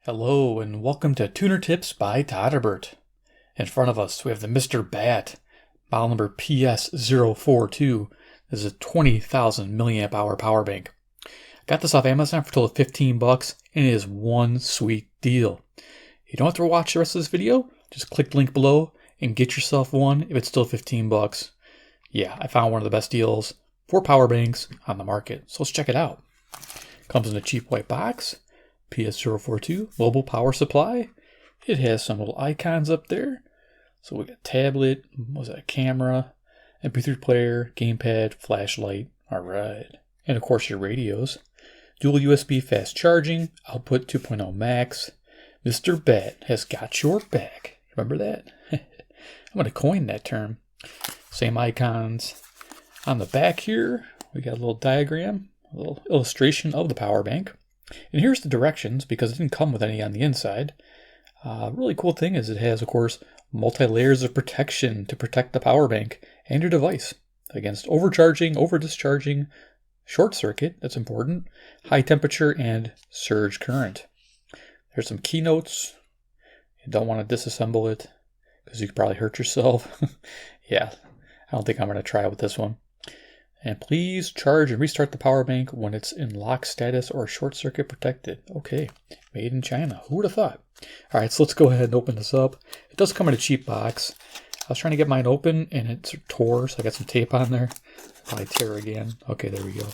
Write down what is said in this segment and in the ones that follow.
Hello and welcome to Tuner Tips by Todderbert. In front of us we have the Mr. Batt, model number PS042. This is a 20,000 milliamp hour power bank. Got this off Amazon for a total of 15 bucks and it is one sweet deal. You don't have to watch the rest of this video, just click the link below and get yourself one if it's still 15 bucks. Yeah, I found one of the best deals for power banks on the market, so let's check it out. Comes in a cheap white box. PS042 mobile power supply. It has some little icons up there. So we got tablet, was that a camera, MP3 player, gamepad, flashlight. All right. And of course your radios. Dual USB fast charging, output 2.0 max. Mr. Batt has got your back. Remember that? I'm going to coin that term. Same icons. On the back here, we got a little diagram, a little illustration of the power bank. And here's the directions, because it didn't come with any on the inside. Really cool thing is it has, of course, multi-layers of protection to protect the power bank and your device against overcharging, over-discharging, short circuit, that's important, high temperature, and surge current. There's some keynotes. You don't want to disassemble it because you could probably hurt yourself. Yeah, I don't think I'm going to try it with this one. And please charge and restart the power bank when it's in lock status or short circuit protected. Okay, made in China. Who would have thought? All right, so let's go ahead and open this up. It does come in a cheap box. I was trying to get mine open and it tore, so I got some tape on there. Probably tear again. Okay, there we go.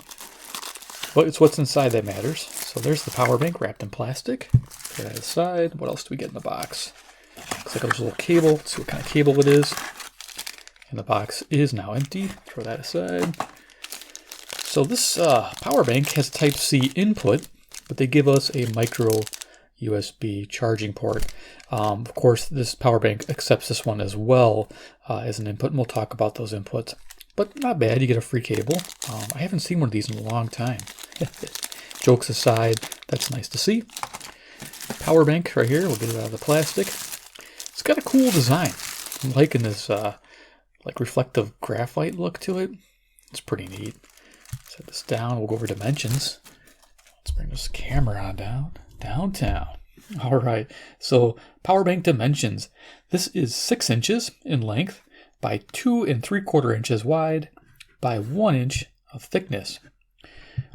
But it's what's inside that matters. So there's the power bank wrapped in plastic. Put that aside. What else do we get in the box? Looks like there's a little cable. Let's see what kind of cable it is. And the box is now empty. Throw that aside. So this power bank has Type-C input, but they give us a micro USB charging port. Of course, this power bank accepts this one as well as an input, and we'll talk about those inputs. But not bad, you get a free cable. I haven't seen one of these in a long time. Jokes aside, that's nice to see. Power bank right here, we'll get it out of the plastic. It's got a cool design. I'm liking this like reflective graphite look to it. It's pretty neat. Set this down. We'll go over dimensions. Let's bring this camera on downtown. All right. So power bank dimensions. This is 6 inches in length by 2 3/4 inches wide by 1 inch of thickness.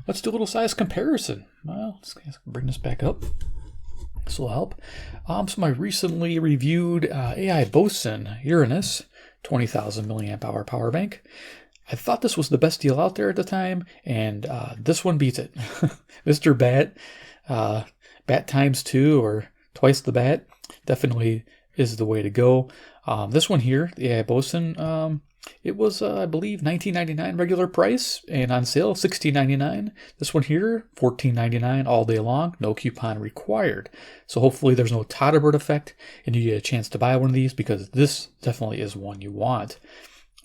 Let's do a little size comparison. Well, let's bring this back up. This will help. So I recently reviewed AI Boson Uranus 20,000 milliamp hour power bank. I thought this was the best deal out there at the time, and this one beats it. Mr. Batt, Batt times 2 or twice the Batt, definitely is the way to go. This one here, the AI Boson, it was, I believe, $19.99 regular price, and on sale, $16.99. This one here, $14.99 all day long, no coupon required. So hopefully there's no Todderbert effect, and you get a chance to buy one of these, because this definitely is one you want.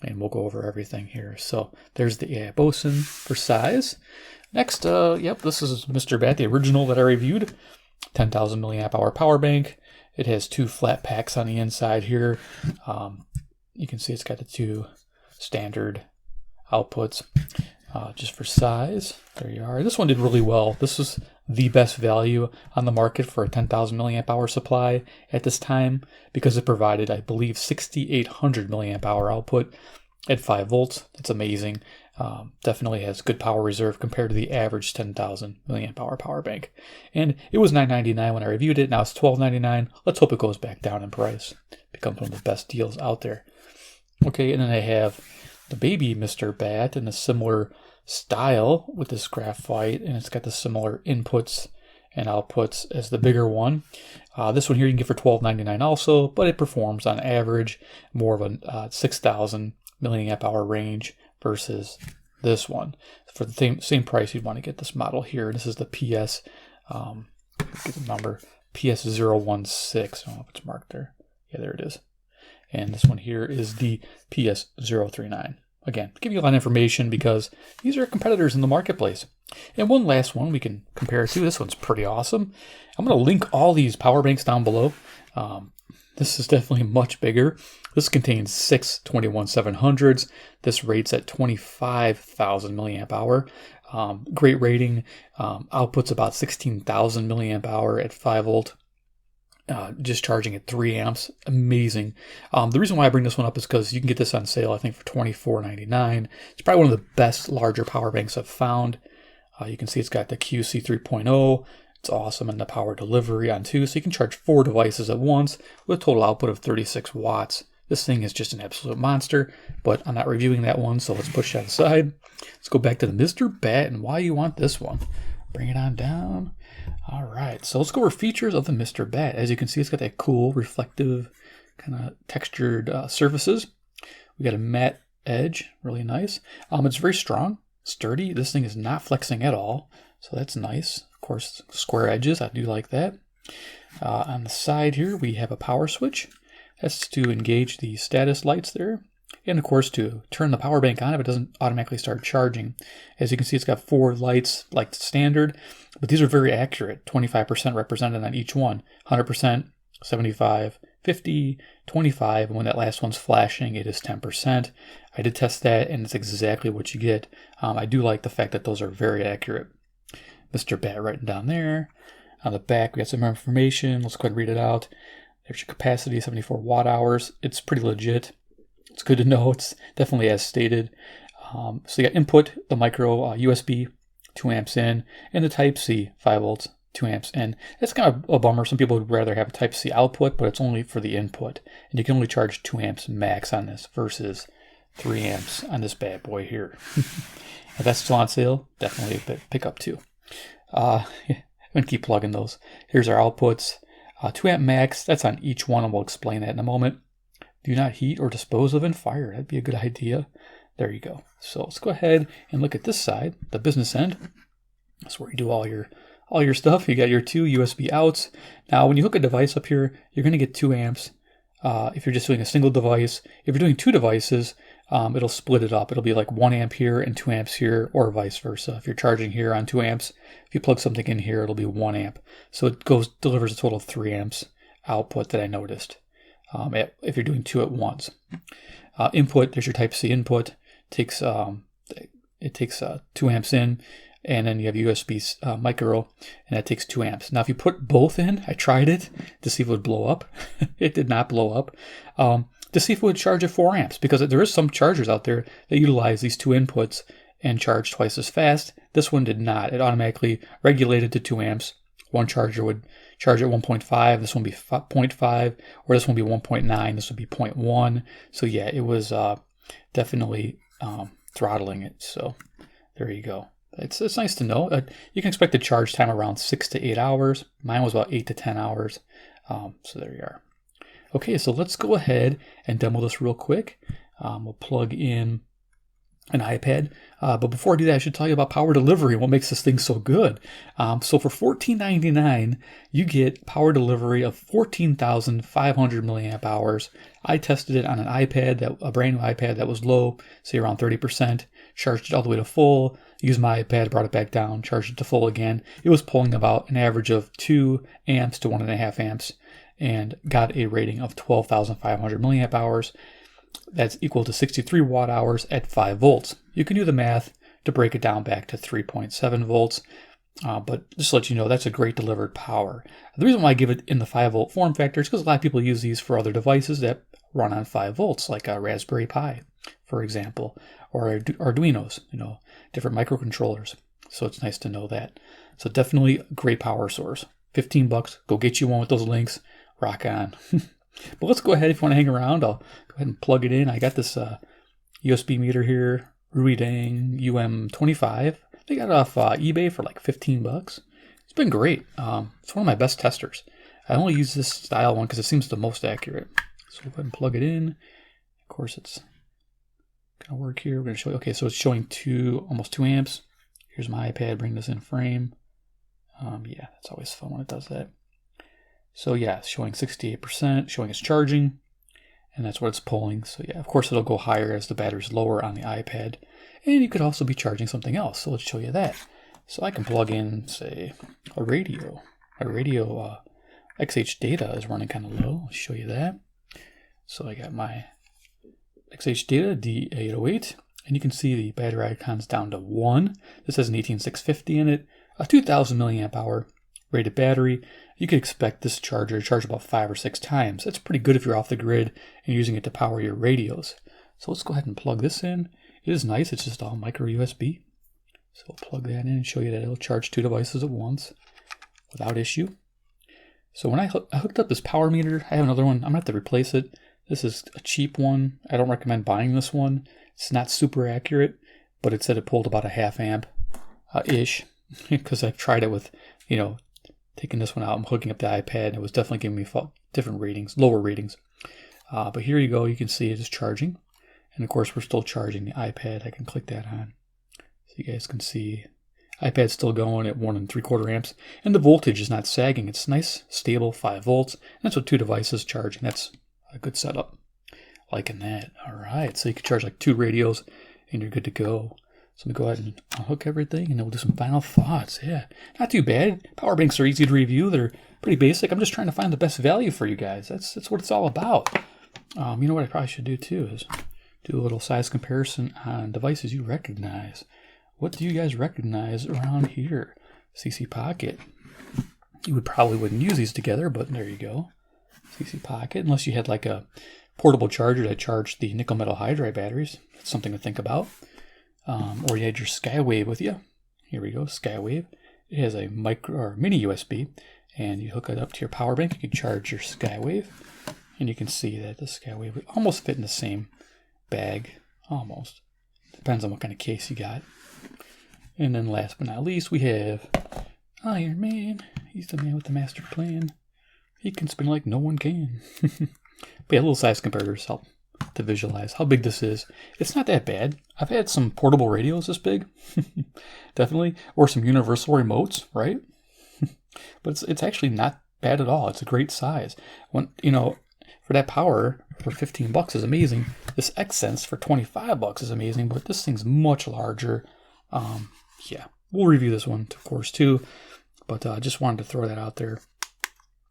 And we'll go over everything here. So there's the AI Boson for size. Next, this is Mr. Batt, the original that I reviewed. 10,000 milliamp hour power bank. It has 2 flat packs on the inside here. You can see it's got the 2 standard outputs. Just for size, there you are. This one did really well. This was the best value on the market for a 10,000 milliamp hour supply at this time, because it provided, I believe, 6,800 milliamp hour output at 5 volts. That's amazing. Definitely has good power reserve compared to the average 10,000 milliamp hour power bank. And it was $9.99 when I reviewed it. Now it's $12.99. Let's hope it goes back down in price. Becomes one of the best deals out there. Okay, and then I have the baby Mr. Batt in a similar style with this graphite, and it's got the similar inputs and outputs as the bigger one. This one here you can get for $12.99 also, but it performs on average more of a 6,000 milliamp hour range versus this one. For the same price, you'd want to get this model here. This is the PS, get the number, PS016. I don't know if it's marked there. Yeah, there it is. And this one here is the PS039. Again, give you a lot of information because these are competitors in the marketplace. And one last one we can compare it to. This one's pretty awesome. I'm going to link all these power banks down below. This is definitely much bigger. This contains 6 21700s. This rates at 25,000 milliamp hour. Great rating. Outputs about 16,000 milliamp hour at 5 volt. just charging at 3 amps. Amazing. The reason why I bring this one up is because you can get this on sale, I think, for $24.99. It's probably one of the best larger power banks I've found. You can see it's got the QC 3.0. It's awesome, and the power delivery on 2, so you can charge 4 devices at once with a total output of 36 watts. This thing is just an absolute monster, but I'm not reviewing that one, so let's push that aside. Let's go back to the Mr. Batt and why you want this one. Bring it on down. All right, so let's go over features of the Mr. Batt. As you can see, it's got that cool, reflective, kind of textured surfaces. We got a matte edge, really nice. It's very strong, sturdy. This thing is not flexing at all, so that's nice. Of course, square edges, I do like that. On the side here, we have a power switch. That's to engage the status lights there. And of course, to turn the power bank on if it doesn't automatically start charging. As you can see, it's got 4 lights like standard, but these are very accurate. 25% represented on each one. 100%, 75, 50, 25, and when that last one's flashing, it is 10%. I did test that, and it's exactly what you get. I do like the fact that those are very accurate. Mr. Batt written down there. On the back, we got some more information. Let's go ahead and read it out. There's your capacity, 74 watt hours. It's pretty legit. It's good to know. It's definitely as stated. So you got input, the micro USB, 2 amps in, and the Type-C, 5 volts, 2 amps in. That's kind of a bummer. Some people would rather have a Type-C output, but it's only for the input. And you can only charge 2 amps max on this versus 3 amps on this bad boy here. If that's still on sale, definitely a pick up too. I'm going to keep plugging those. Here's our outputs. 2 amp max, that's on each one, and we'll explain that in a moment. Do not heat or dispose of and fire. That'd be a good idea. There you go. So let's go ahead and look at this side, the business end. That's where you do all your stuff. You got your 2 USB outs. Now, when you hook a device up here, you're going to get 2 amps. If you're just doing a single device, if you're doing 2 devices, it'll split it up. It'll be like 1 amp here and 2 amps here, or vice versa. If you're charging here on 2 amps, if you plug something in here, it'll be 1 amp. So it delivers a total of 3 amps output that I noticed. If you're doing 2 at once. Input, there's your Type-C input. It takes 2 amps in, and then you have USB micro, and that takes 2 amps. Now, if you put both in, I tried it to see if it would blow up. It did not blow up. To see if it would charge at 4 amps, because there is some chargers out there that utilize these 2 inputs and charge twice as fast. This one did not. It automatically regulated to 2 amps. One charger would charge at 1.5. This one would be 0.5, or this one would be 1.9. This would be 0.1. So yeah, it was definitely throttling it. So there you go. It's nice to know. You can expect the charge time around 6 to 8 hours. Mine was about 8 to 10 hours. So there you are. Okay, so let's go ahead and demo this real quick. We'll plug in an iPad. But before I do that, I should tell you about power delivery and what makes this thing so good. So for $14.99, you get power delivery of 14,500 milliamp hours. I tested it on an iPad, a brand new iPad that was low, say around 30%, charged it all the way to full, used my iPad, brought it back down, charged it to full again. It was pulling about an average of 2 amps to 1.5 amps and got a rating of 12,500 milliamp hours. That's equal to 63 watt hours at 5 volts. You can do the math to break it down back to 3.7 volts, but just to let you know, that's a great delivered power. The reason why I give it in the 5 volt form factor is because a lot of people use these for other devices that run on 5 volts, like a Raspberry Pi, for example, or Arduinos, different microcontrollers. So it's nice to know that. So definitely a great power source. $15, go get you one with those links. Rock on. But let's go ahead. If you want to hang around, I'll go ahead and plug it in. I got this USB meter here, Ruidang UM25. They got it off eBay for like $15. It's been great. It's one of my best testers. I only use this style one because it seems the most accurate. So we'll go ahead and plug it in. Of course, it's going to work here. We're going to show you. Okay, so it's showing almost 2 amps. Here's my iPad. Bring this in frame. Yeah, that's always fun when it does that. So yeah, it's showing 68%, showing it's charging, and that's what it's pulling. So yeah, of course it'll go higher as the battery's lower on the iPad. And you could also be charging something else, so let's show you that. So I can plug in, say, a radio. XH data is running kind of low. I'll show you that. So I got my XH data D808, and you can see the battery icon's down to 1. This has an 18650 in it, a 2000 milliamp hour rated battery. you could expect this charger to charge about 5 or 6 times. That's pretty good if you're off the grid and using it to power your radios. So let's go ahead and plug this in. It is nice. It's just all micro USB. So we'll plug that in and show you that it'll charge 2 devices at once without issue. So when I hooked up this power meter, I have another one. I'm going to have to replace it. This is a cheap one. I don't recommend buying this one. It's not super accurate, but it said it pulled about a ½ amp ish because I've tried it with, taking this one out and hooking up the iPad. And it was definitely giving me different ratings, lower ratings. But here you go. You can see it is charging. And of course, we're still charging the iPad. I can click that on. So you guys can see iPad's still going at 1 3/4 amps. And the voltage is not sagging. It's nice, stable, 5 volts. And that's with 2 devices charging. That's a good setup. Liking that. All right. So you can charge like 2 radios and you're good to go. So let me go ahead and unhook everything and then we'll do some final thoughts. Yeah, not too bad. Power banks are easy to review. They're pretty basic. I'm just trying to find the best value for you guys. That's what it's all about. You know what I probably should do too is do a little size comparison on devices you recognize. What do you guys recognize around here? CC Pocket. You wouldn't use these together, but there you go. CC Pocket, unless you had like a portable charger that charged the nickel metal hydride batteries. That's something to think about. Or you had your Skywave with you. Here we go, Skywave. It has a micro or mini USB, and you hook it up to your power bank. You can charge your Skywave, and you can see that the Skywave would almost fit in the same bag. Almost. Depends on what kind of case you got. And then last but not least, we have Iron Man. He's the man with the master plan. He can spin like no one can. But yeah, little size comparators help to visualize how big this is. It's not that bad. I've had some portable radios this big, definitely, or some universal remotes, right? But it's actually not bad at all. It's a great size. When for that power for $15 is amazing. This X-Sense for $25 is amazing, but this thing's much larger. Yeah, we'll review this one, of course, too. But I just wanted to throw that out there.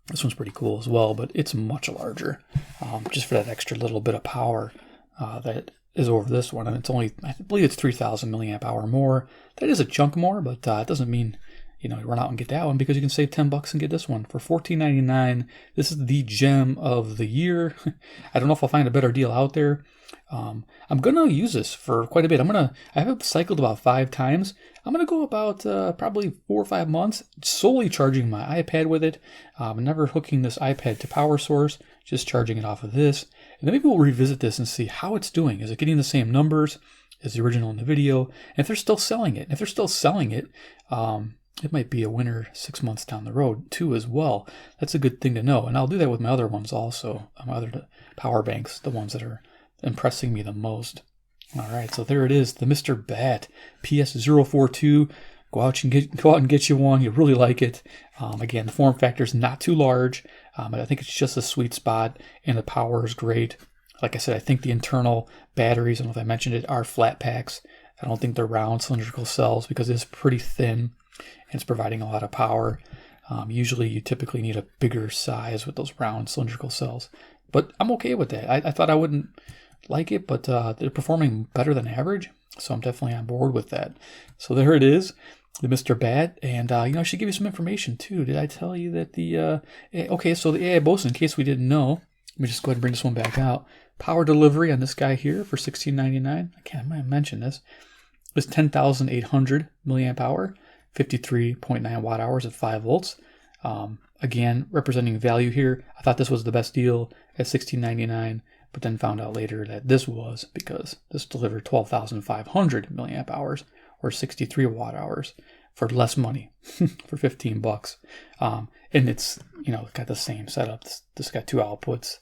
This one's pretty cool as well, but it's much larger, just for that extra little bit of power that is over this one. And it's only, I believe it's 3,000 milliamp hour more. That is a chunk more, but it doesn't mean, run out and get that one, because you can save $10 and get this one for $14.99. This is the gem of the year. I don't know if I'll find a better deal out there. I'm going to use this for quite a bit. I have it cycled about 5 times. I'm going to go about probably 4 or 5 months solely charging my iPad with it. Never hooking this iPad to power source, just charging it off of this. And then maybe we'll revisit this and see how it's doing. Is it getting the same numbers as the original in the video? And if they're still selling it. And if they're still selling it, it might be a winner 6 months down the road too as well. That's a good thing to know. And I'll do that with my other ones also. My other power banks, the ones that are impressing me the most. All right, so there it is, the Mr. Batt PS042. Go out and get you one. You'll really like it. Again, the form factor is not too large, but I think it's just a sweet spot, and the power is great. Like I said, I think the internal batteries, I don't know if I mentioned it, are flat packs. I don't think they're round cylindrical cells because it's pretty thin and it's providing a lot of power. Usually you typically need a bigger size with those round cylindrical cells, but I'm okay with that. I thought I wouldn't like it, but they're performing better than average, so I'm definitely on board with that. So there it is, the Mr. Batt, and I should give you some information too. Did I tell you that the so the AI Bose, in case we didn't know, let me just go ahead and bring this one back out. Power delivery on this guy here for $16.99. I might have mentioned this. Is 10,800 milliamp hour, 53.9 watt hours at 5 volts. Again, representing value here. I thought this was the best deal at $16.99. But then found out later that this was, because this delivered 12,500 milliamp hours or 63 watt hours for less money, for $15. And it's, got the same setup. This got 2 outputs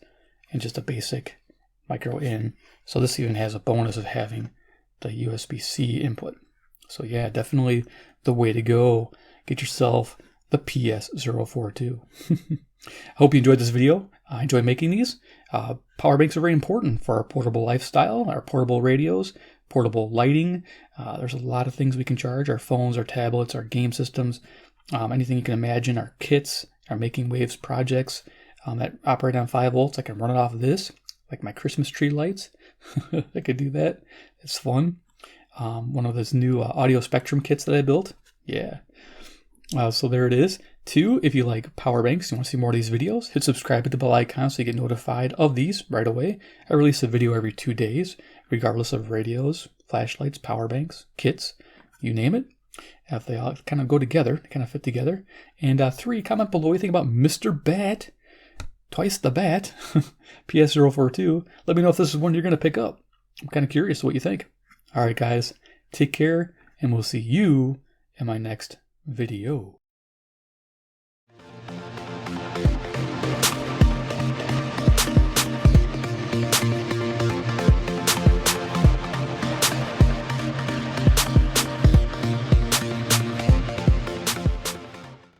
and just a basic micro in. So this even has a bonus of having the USB-C input. So yeah, definitely the way to go. Get yourself the PS042. I hope you enjoyed this video. I enjoy making these. Power banks are very important for our portable lifestyle, our portable radios, portable lighting. There's a lot of things we can charge, our phones, our tablets, our game systems, anything you can imagine, our kits, our Making Waves projects that operate on 5 volts. I can run it off of this, like my Christmas tree lights. I could do that. It's fun. One of those new audio spectrum kits that I built. Yeah. So there it is. 2, if you like power banks, you want to see more of these videos, hit subscribe, hit the bell icon so you get notified of these right away. I release a video every 2 days, regardless of radios, flashlights, power banks, kits, you name it. If they all kind of go together, they kind of fit together. And 3, comment below what you think about Mr. Batt, twice the Batt, PS042. Let me know if this is one you're going to pick up. I'm kind of curious what you think. All right, guys, take care, and we'll see you in my next video.